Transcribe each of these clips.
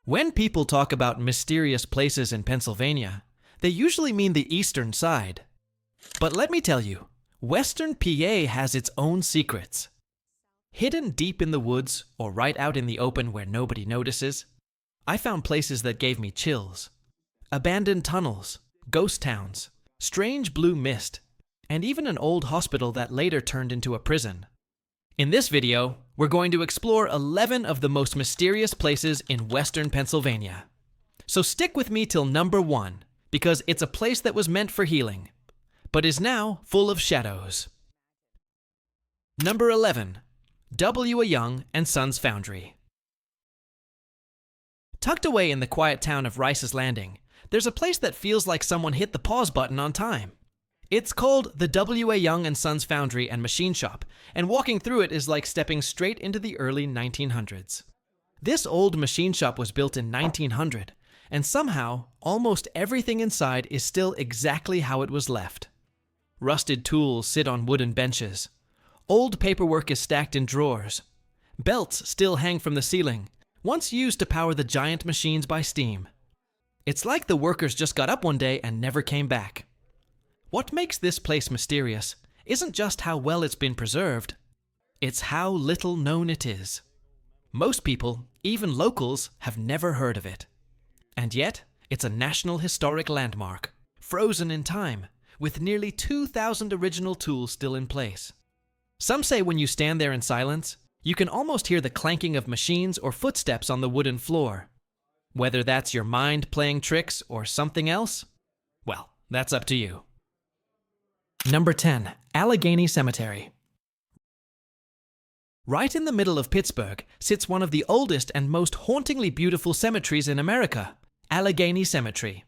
When people talk about mysterious places in Pennsylvania, they usually mean the eastern side. But let me tell you, Western PA has its own secrets. Hidden deep in the woods or right out in the open where nobody notices, I found places that gave me chills. Abandoned tunnels, ghost towns, strange blue mist, and even an old hospital that later turned into a prison. In this video, we're going to explore 11 of the most mysterious places in Western Pennsylvania. So stick with me till number 1, because it's a place that was meant for healing, but is now full of shadows. Number 11. W. A. Young and Sons Foundry. Tucked away in the quiet town of Rice's Landing, there's a place that feels like someone hit the pause button on time. It's called the W. A. Young and Sons Foundry and Machine Shop, and walking through it is like stepping straight into the early 1900s. This old machine shop was built in 1900, and somehow, almost everything inside is still exactly how it was left. Rusted tools sit on wooden benches. Old paperwork is stacked in drawers. Belts still hang from the ceiling, once used to power the giant machines by steam. It's like the workers just got up one day and never came back. What makes this place mysterious isn't just how well it's been preserved, it's how little known it is. Most people, even locals, have never heard of it. And yet, it's a National Historic Landmark, frozen in time, with nearly 2,000 original tools still in place. Some say when you stand there in silence, you can almost hear the clanking of machines or footsteps on the wooden floor. Whether that's your mind playing tricks or something else, well, that's up to you. Number 10. Alageney Cemetery. Right in the middle of Pittsburgh sits one of the oldest and most hauntingly beautiful cemeteries in America, Allegheny Cemetery.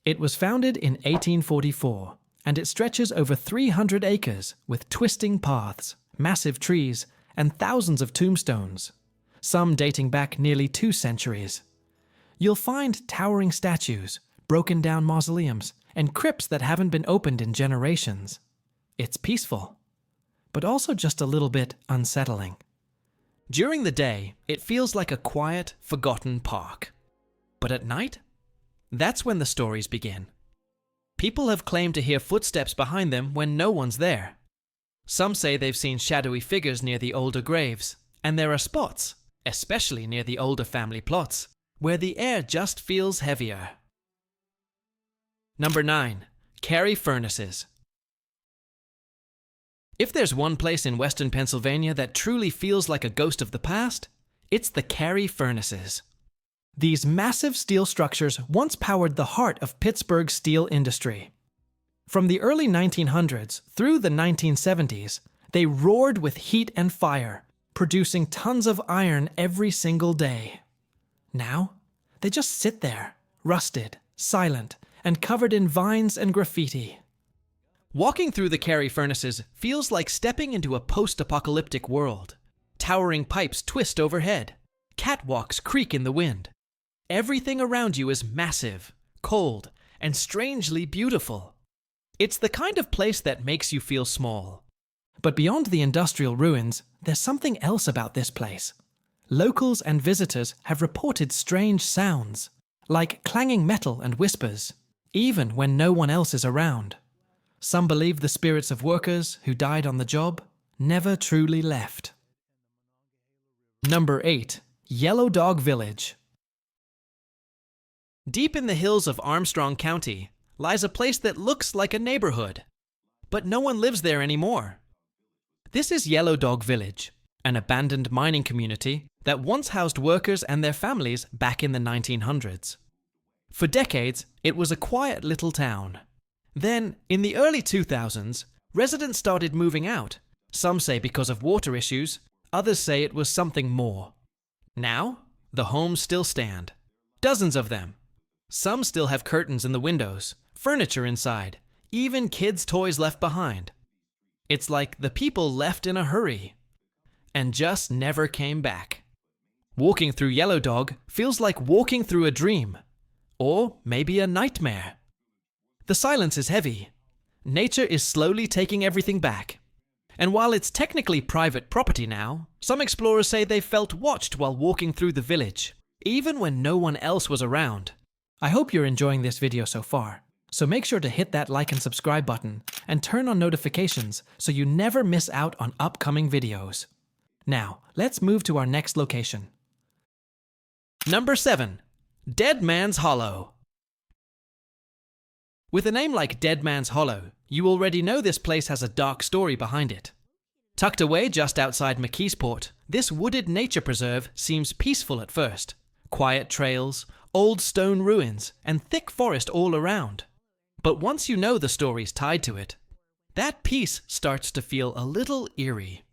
It was founded in 1844, and it stretches over 300 acres with twisting paths, massive trees, and thousands of tombstones, some dating back nearly 2 centuries. You'll find towering statues, broken down mausoleums, and crypts that haven't been opened in generations. It's peaceful, but also just a little bit unsettling. During the day, it feels like a quiet, forgotten park. But at night, that's when the stories begin. People have claimed to hear footsteps behind them when no one's there. Some say they've seen shadowy figures near the older graves, and there are spots, especially near the older family plots, where the air just feels heavier. Number 9. Carrie Furnaces. If there's one place in Western Pennsylvania that truly feels like a ghost of the past, it's the Carrie Furnaces. These massive steel structures once powered the heart of Pittsburgh's steel industry. From the early 1900s through the 1970s, they roared with heat and fire, producing tons of iron every single day. Now, they just sit there, rusted, silent, and covered in vines and graffiti. Walking through the Carrie Furnaces feels like stepping into a post-apocalyptic world. Towering pipes twist overhead. Catwalks creak in the wind. Everything around you is massive, cold, and strangely beautiful. It's the kind of place that makes you feel small. But beyond the industrial ruins, there's something else about this place. Locals and visitors have reported strange sounds, like clanging metal and whispers, even when no one else is around. Some believe the spirits of workers who died on the job never truly left. Number 8. Yellow Dog Village. Deep in the hills of Armstrong County lies a place that looks like a neighborhood, but no one lives there anymore. This is Yellow Dog Village, an abandoned mining community that once housed workers and their families back in the 1900s. For decades, it was a quiet little town. Then, in the early 2000s, residents started moving out. Some say because of water issues, others say it was something more. Now, the homes still stand. Dozens of them. Some still have curtains in the windows, furniture inside, even kids' toys left behind. It's like the people left in a hurry and just never came back. Walking through Yellow Dog feels like walking through a dream. Or maybe a nightmare. The silence is heavy. Nature is slowly taking everything back. And while it's technically private property now, some explorers say they felt watched while walking through the village. even when no one else was around. I hope you're enjoying this video so far, so make sure to hit that like and subscribe button and turn on notifications so you never miss out on upcoming videos. Now, let's move to our next location. Number 7. Dead Man's Hollow. With a name like Dead Man's Hollow, you already know this place has a dark story behind it. Tucked away just outside McKeesport, this wooded nature preserve seems peaceful at first. Quiet trails, old stone ruins, and thick forest all around. But once you know the stories tied to it, that peace starts to feel a little eerie.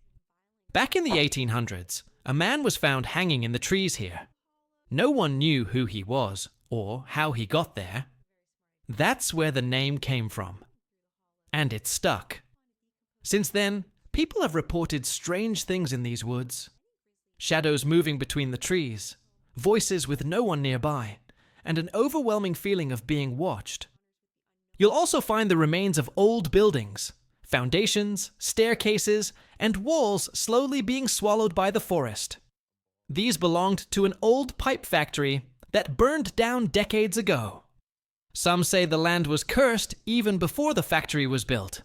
Back in the 1800s, a man was found hanging in the trees here. No one knew who he was or how he got there. That's where the name came from. And it stuck. Since then, people have reported strange things in these woods. Shadows moving between the trees, voices with no one nearby, and an overwhelming feeling of being watched. You'll also find the remains of old buildings, foundations, staircases, and walls slowly being swallowed by the forest. These belonged to an old pipe factory that burned down decades ago. Some say the land was cursed even before the factory was built.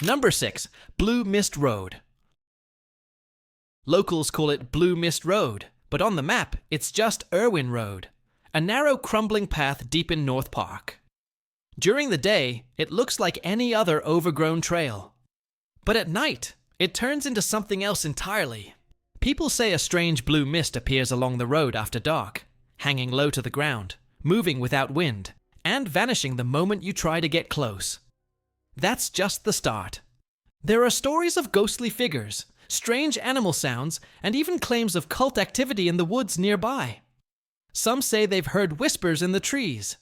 Number 6. Blue Mist Road. Locals call it Blue Mist Road, but on the map it's just Irwin Road, a narrow crumbling path deep in North Park. During the day, it looks like any other overgrown trail. But at night, it turns into something else entirely. People say a strange blue mist appears along the road after dark, hanging low to the ground, moving without wind, and vanishing the moment you try to get close. That's just the start. There are stories of ghostly figures, strange animal sounds, and even claims of cult activity in the woods nearby. Some say they've heard whispers in the trees.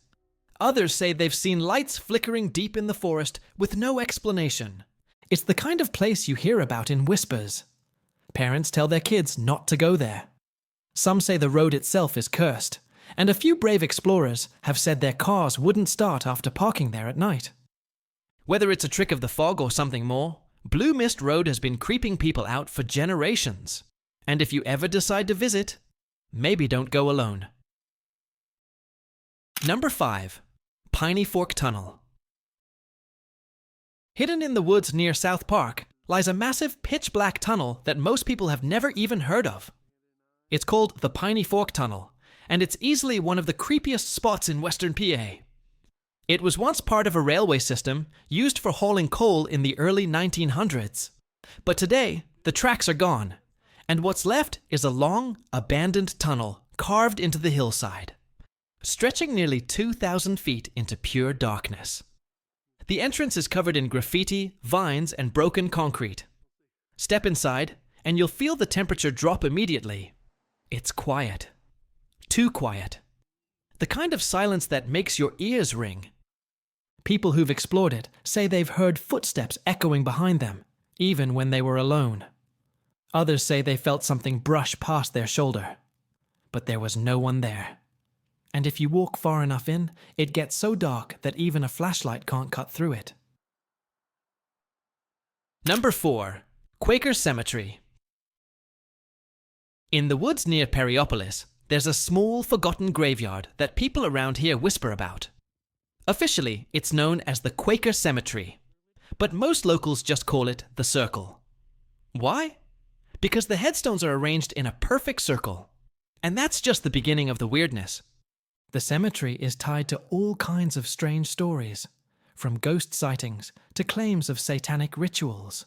Others say they've seen lights flickering deep in the forest with no explanation. It's the kind of place you hear about in whispers. Parents tell their kids not to go there. Some say the road itself is cursed, and a few brave explorers have said their cars wouldn't start after parking there at night. Whether it's a trick of the fog or something more, Blue Mist Road has been creeping people out for generations. And if you ever decide to visit, maybe don't go alone. Number 5. Piney Fork Tunnel. Hidden in the woods near South Park lies a massive pitch-black tunnel that most people have never even heard of. It's called the Piney Fork Tunnel, and it's easily one of the creepiest spots in Western PA. It was once part of a railway system used for hauling coal in the early 1900s. But today, the tracks are gone, and what's left is a long, abandoned tunnel carved into the hillside, stretching nearly 2,000 feet into pure darkness. The entrance is covered in graffiti, vines, and broken concrete. Step inside, and you'll feel the temperature drop immediately. It's quiet. Too quiet. The kind of silence that makes your ears ring. People who've explored it say they've heard footsteps echoing behind them, even when they were alone. Others say they felt something brush past their shoulder, but there was no one there. And if you walk far enough in, it gets so dark that even a flashlight can't cut through it. Number 4. Quaker Cemetery. In the woods near Perryopolis, there's a small, forgotten graveyard that people around here whisper about. Officially, it's known as the Quaker Cemetery, but most locals just call it the Circle. Why? Because the headstones are arranged in a perfect circle. And that's just the beginning of the weirdness. The cemetery is tied to all kinds of strange stories, from ghost sightings to claims of satanic rituals.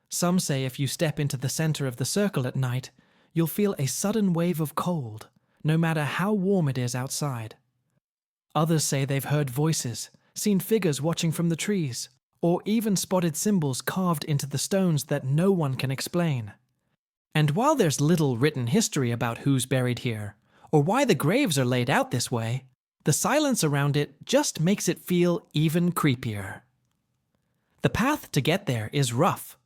Some say if you step into the center of the circle at night, you'll feel a sudden wave of cold, no matter how warm it is outside. Others say they've heard voices, seen figures watching from the trees, or even spotted symbols carved into the stones that no one can explain. And while there's little written history about who's buried here, or why the graves are laid out this way, the silence around it just makes it feel even creepier. The path to get there is rough.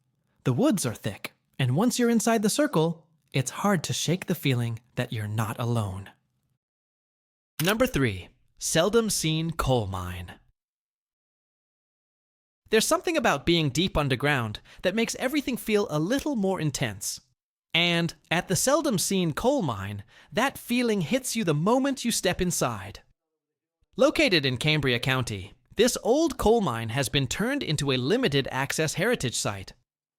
The woods are thick, and once you're inside the circle, it's hard to shake the feeling that you're not alone. Number 3. Seldom Seen Coal Mine. There's something about being deep underground that makes everything feel a little more intense. And at the seldom seen coal mine, that feeling hits you the moment you step inside. Located in Cambria County, this old coal mine has been turned into a limited access heritage site.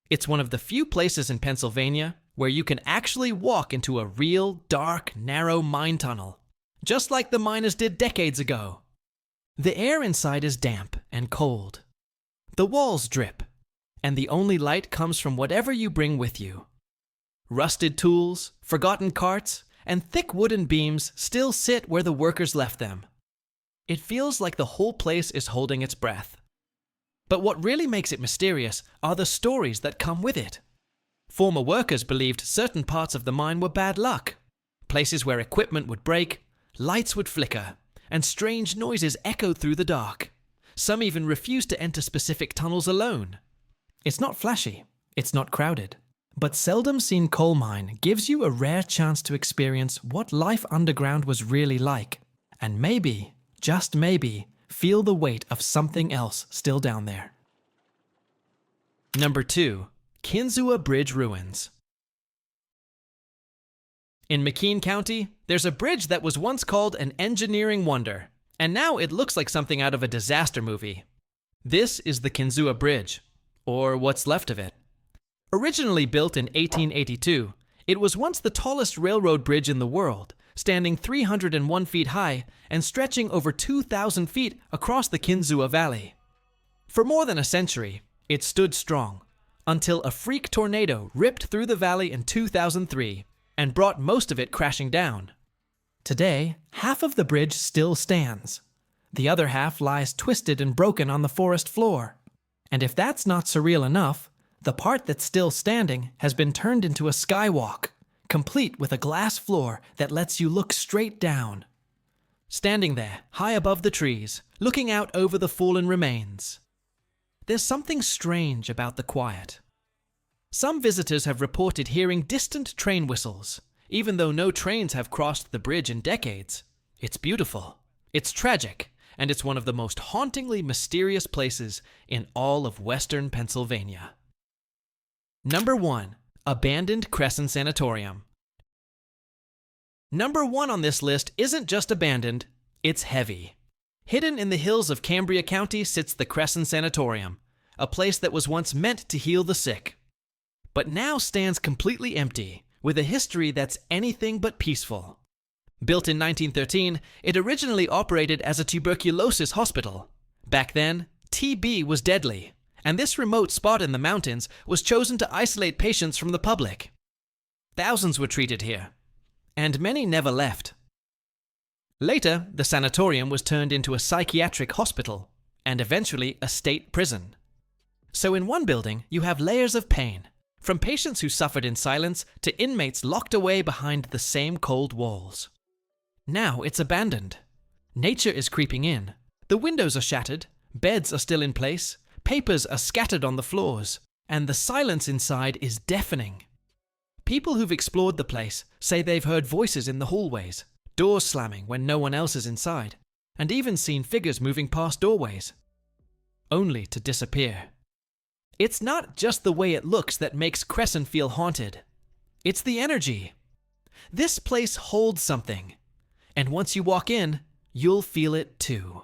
It's one of the few places in Pennsylvania where you can actually walk into a real, dark, narrow mine tunnel, just like the miners did decades ago. The air inside is damp and cold. The walls drip, and the only light comes from whatever you bring with you. Rusted tools, forgotten carts, and thick wooden beams still sit where the workers left them. It feels like the whole place is holding its breath. But what really makes it mysterious are the stories that come with it. Former workers believed certain parts of the mine were bad luck, places where equipment would break, lights would flicker, and strange noises echoed through the dark. Some even refused to enter specific tunnels alone. It's not flashy, it's not crowded, but seldom seen coal mine gives you a rare chance to experience what life underground was really like, and maybe, just maybe, feel the weight of something else still down there. Number 2. Kinzua Bridge Ruins. In McKean County, there's a bridge that was once called an engineering wonder, and now it looks like something out of a disaster movie. This is the Kinzua Bridge, or what's left of it. Originally built in 1882, it was once the tallest railroad bridge in the world, standing 301 feet high and stretching over 2,000 feet across the Kinzua Valley. For more than a century, it stood strong, until a freak tornado ripped through the valley in 2003 and brought most of it crashing down. Today, half of the bridge still stands. The other half lies twisted and broken on the forest floor. And if that's not surreal enough, the part that's still standing has been turned into a skywalk, complete with a glass floor that lets you look straight down. Standing there, high above the trees, looking out over the fallen remains. There's something strange about the quiet. Some visitors have reported hearing distant train whistles, even though no trains have crossed the bridge in decades. It's beautiful, it's tragic, and it's one of the most hauntingly mysterious places in all of Western Pennsylvania. Number 1. Abandoned Crescent Sanatorium. Number 1 on this list isn't just abandoned, it's heavy. Hidden in the hills of Cambria County sits the Crescent Sanatorium, a place that was once meant to heal the sick, but now stands completely empty, with a history that's anything but peaceful. Built in 1913, it originally operated as a tuberculosis hospital. Back then, TB was deadly, and this remote spot in the mountains was chosen to isolate patients from the public. Thousands were treated here, and many never left. Later, the sanatorium was turned into a psychiatric hospital, and eventually a state prison. So in one building, you have layers of pain, from patients who suffered in silence to inmates locked away behind the same cold walls. Now it's abandoned. Nature is creeping in. The windows are shattered, beds are still in place, papers are scattered on the floors, and the silence inside is deafening. People who've explored the place say they've heard voices in the hallways, doors slamming when no one else is inside, and even seen figures moving past doorways, only to disappear. It's not just the way it looks that makes Crescent feel haunted. It's the energy. This place holds something, and once you walk in, you'll feel it too.